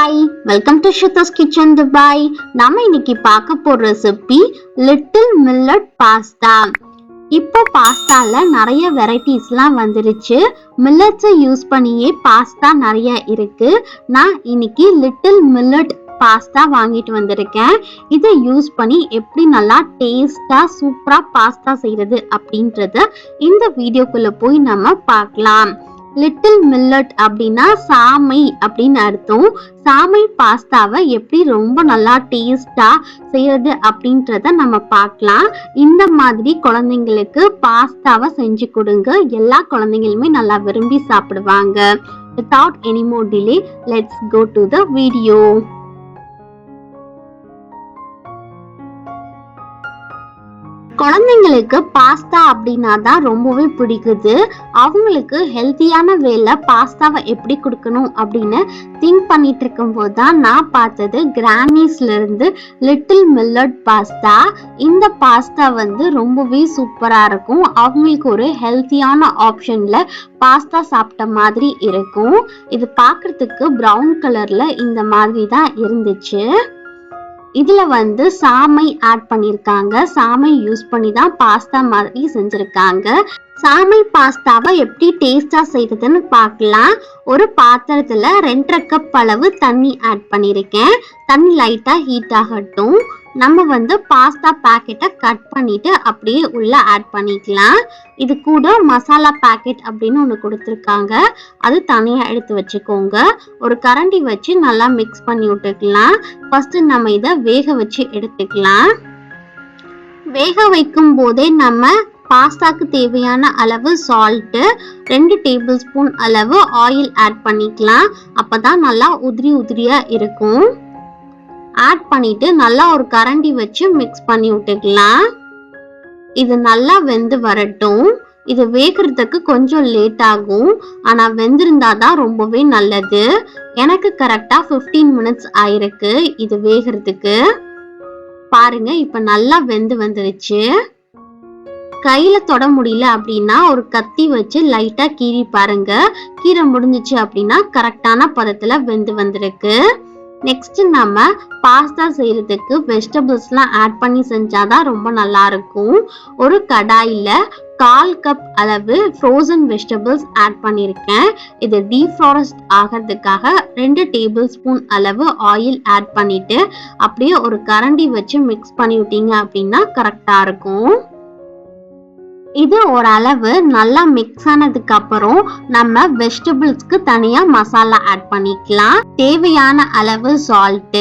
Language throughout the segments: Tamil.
Hi, welcome to shruthiskitchendubai. நாம இன்னைக்கு பார்க்க போற ரெசிபி லிட்டில் மில்லட் பாஸ்தா. இப்போ பாஸ்தால நிறைய வெரைட்டிஸ்லாம் வந்துருச்சு. மில்லட்ஸை யூஸ் பண்ணியே பாஸ்தா நிறைய இருக்கு. நான் இன்னைக்கு லிட்டில் மில்லட் பாஸ்தா வாங்கிட்டு வந்திருக்கேன். இதை யூஸ் பண்ணி எப்படி நல்லா டேஸ்டா சூப்பரா பாஸ்தா செய்யறது அப்படின்றத இந்த வீடியோக்குள்ள போய் நம்ம பார்க்கலாம். லிட்டில் மில்லட் அப்படின்னா சாமை அப்படின்னு அர்த்தம். சாமை பாஸ்தாவை எப்படி ரொம்ப நல்லா டேஸ்டா செய்யறது அப்படின்றத நம்ம பார்க்கலாம். இந்த மாதிரி குழந்தைங்களுக்கு பாஸ்தாவை செஞ்சு கொடுங்க. எல்லா குழந்தைங்களுமே நல்லா விரும்பி சாப்பிடுவாங்க. Without any more delay, let's go to the video. குழந்தைங்களுக்கு பாஸ்தா அப்படின்னா தான் ரொம்பவே பிடிக்குது. அவங்களுக்கு ஹெல்த்தியான வேலை பாஸ்தாவை எப்படி கொடுக்கணும் அப்படின்னு திங்க் பண்ணிட்டு இருக்கும்போது தான் நான் பார்த்தது கிரானிஸ்ல இருந்து லிட்டில் மில்லட் பாஸ்தா. இந்த பாஸ்தா ரொம்பவே சூப்பரா இருக்கும். அவங்களுக்கு ஒரு ஹெல்த்தியான ஆப்ஷன்ல பாஸ்தா சாப்பிட்ட மாதிரி இருக்கும். இது பார்க்கறதுக்கு பிரவுன் கலர்ல இந்த மாதிரி தான் இருந்துச்சு. இதுல சாமை ஆட் பண்ணிருக்காங்க. சாமை யூஸ் பண்ணி தான் பாஸ்தா மாதிரி செஞ்சிருக்காங்க. சாமை பாஸ்தாவை எப்படி டேஸ்டா செய்யறதுன்னு பார்க்கலாம். ஒரு பாத்திரத்துல 2.5 கப் அளவு தண்ணி ஆட் பண்ணிருக்கேன். தண்ணி லைட்டா ஹீட் ஆகட்டும். நம்ம பாஸ்தா பாக்கெட்டை கட் பண்ணிட்டு அப்படியே உள்ள ஆட் பண்ணிக்கலாம். இது கூட மசாலா பாக்கெட் அப்படின்னு ஒன்று கொடுத்துருக்காங்க. அது தனியா எடுத்து வச்சுக்கோங்க. ஒரு கரண்டி வச்சு நல்லா மிக்ஸ் பண்ணி விட்டுக்கலாம். ஃபர்ஸ்ட் நம்ம இதை வேக வச்சு எடுத்துக்கலாம். வேக வைக்கும் போதே நம்ம பாஸ்தாக்கு தேவையான அளவு சால்ட், 2 டேபிள் ஸ்பூன் அளவு ஆயில் ஆட் பண்ணிக்கலாம். அப்பதான் நல்லா உதிரி உதிரியா இருக்கும். ஆட் பண்ணிட்டு நல்லா ஒரு கரண்டி வச்சு மிக்ஸ் பண்ணி விட்டுக்கலாம். இது நல்லா வெந்து வரட்டும். இது வேகிறதுக்கு கொஞ்சம் லேட் ஆகும். ஆனா வெந்திருந்தாதான் ரொம்பவே நல்லது. எனக்கு கரெக்டா 15 மினிட்ஸ் ஆயிருக்கு இது வேகிறதுக்கு. பாருங்க, இப்ப நல்லா வெந்து வந்துருச்சு. கையில தொட முடியல அப்படின்னா ஒரு கத்தி வச்சு லைட்டா கீறி பாருங்க. கீரை முடிஞ்சிச்சு அப்படின்னா கரெக்டான பதத்துல வெந்து வந்திருக்கு. நெக்ஸ்ட் நம்ம பாஸ்தா செய்யறதுக்கு வெஜிடபிள்ஸ்லாம் ஆட் பண்ணி செஞ்சாதான் ரொம்ப நல்லா இருக்கும். ஒரு கடாயில 1/4 கப் அளவு ஃப்ரோசன் வெஜிடபிள்ஸ் ஆட் பண்ணிருக்கேன். இது டீஃப்ராஸ்ட் ஆகிறதுக்காக 2 டேபிள் ஸ்பூன் அளவு ஆயில் ஆட் பண்ணிட்டு அப்படியே ஒரு கரண்டி வச்சு மிக்ஸ் பண்ணி விட்டீங்க அப்படின்னா கரெக்டா இருக்கும். இது ஓரளவு நல்லா மிக்ஸ் ஆனதுக்கு அப்புறம் நம்ம வெஜிடபிள்ஸ்க்கு தனியா மசாலா ஆட் பண்ணிக்கலாம். தேவையான அளவு சால்ட்,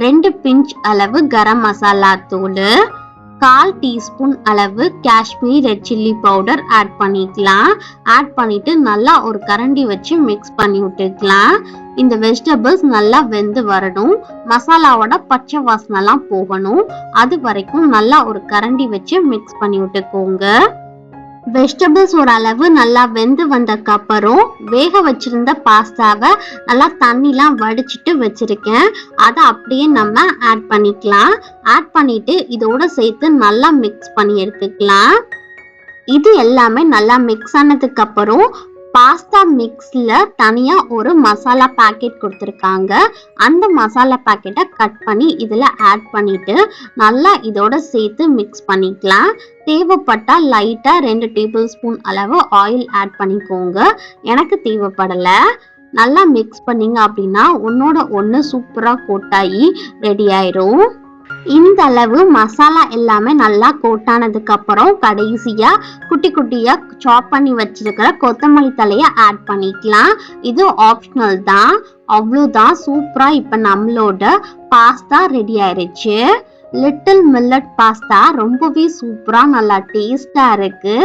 2 பிஞ்ச் அளவு கரம் மசாலா தூள், 1/4 டீஸ்பூன் அளவு Kashmir red chilli powder add பண்ணிக்கலாம். ஆட் பண்ணிட்டு நல்லா ஒரு கரண்டி வச்சு மிக்ஸ் பண்ணி விட்டுக்கலாம். இந்த வெஜிடபிள்ஸ் நல்லா வெந்து வரணும். மசாலாவோட பச்சை வாசனைலாம் போகணும். அது வரைக்கும் நல்லா ஒரு கரண்டி வச்சு மிக்ஸ் பண்ணி விட்டுக்கோங்க. வெஜிடபிள்ஸ் ஓரளவு நல்லா வெந்து வந்ததுக்கு அப்புறம் வேக வச்சிருந்த பாஸ்தாவை நல்லா தண்ணிலாம் வடிச்சிட்டு வச்சிருக்கேன். அதை அப்படியே நம்ம ஆட் பண்ணிக்கலாம். ஆட் பண்ணிட்டு இதோட சேர்த்து நல்லா மிக்ஸ் பண்ணி எடுத்துக்கலாம். இது எல்லாமே நல்லா மிக்ஸ் ஆனதுக்கு அப்புறம் பாஸ்தா மிக்ஸ்ல தனியா ஒரு மசாலா பாக்கெட் கொடுத்துருக்காங்க. அந்த மசாலா பாக்கெட்டை கட் பண்ணி இதுல ஆட் பண்ணிட்டு நல்லா இதோட சேர்த்து மிக்ஸ் பண்ணிக்கலாம். தேவைப்பட்டா லைட்டா 2 டேபிள் ஸ்பூன் அளவு ஆயில் ஆட் பண்ணிக்கோங்க. எனக்கு தேவைப்படல. நல்லா மிக்ஸ் பண்ணீங்க அப்படின்னா ஒன்னோட ஒண்ணு சூப்பரா கோட்டாயி ரெடி ஆயிரும். இந்த அளவு மசாலா எல்லாமே நல்லா கோட்டானதுக்கு அப்புறம் கடைசியா குட்டி குட்டியா சாப் பண்ணி வச்சிருக்கிற கொத்தமல்லி தலைய ஆட் பண்ணிக்கலாம். இது ஆப்ஷனல் தான். அவ்வளவுதான், சூப்பரா இப்ப நம்மளோட பாஸ்தா ரெடி ஆயிருச்சு. லிட்டில் மில்லட் பாஸ்தா ரொம்பவே சூப்பரா நல்லா டேஸ்டா இருக்கு.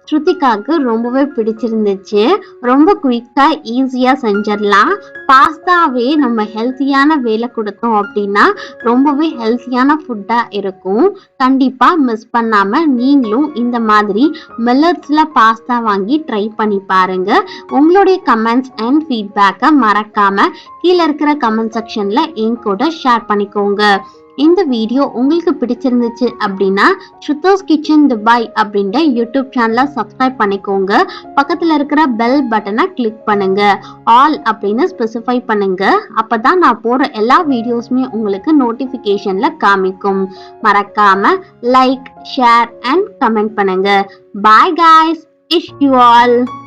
ஸ்ருதிகாக்கு ரொம்பவே பிடிச்சிருந்துச்சு. ரொம்ப குயிக்கா ஈஸியா செஞ்சிடலாம். பாஸ்தாவே நம்ம ஹெல்த்தியான வேலை கொடுத்தோம் அப்படின்னா ரொம்பவே ஹெல்த்தியான ஃபுட்டா இருக்கும். கண்டிப்பா மிஸ் பண்ணாம நீங்களும் இந்த மாதிரி மில்லட்ஸ்ல பாஸ்தா வாங்கி ட்ரை பண்ணி பாருங்க. உங்களுடைய கமெண்ட்ஸ் அண்ட் ஃபீட்பேக்கை மறக்காம கீழே இருக்கிற கமெண்ட் செக்ஷன்ல என் கூட ஷேர் பண்ணிக்கோங்க. இந்த வீடியோ உங்களுக்கு பிடிச்சிருந்துச்சு அப்படின்னா ஸ்ருதோஸ் கிச்சன் துபாய் அப்படின்ற யூடியூப் சேனலை சப்ஸ்கிரைப் பண்ணிக்கோங்க. பக்கத்துல இருக்கிற பெல் பட்டனை கிளிக் பண்ணுங்க. ஆல் அப்படின்னு ஸ்பெசிஃபை பண்ணுங்க. அப்பதான் நான் போடுற எல்லா வீடியோஸுமே உங்களுக்கு நோட்டிபிகேஷன்ல காமிக்கும். மறக்காம லைக், ஷேர் அண்ட் கமெண்ட் பண்ணுங்க. பாய் guys, wish you all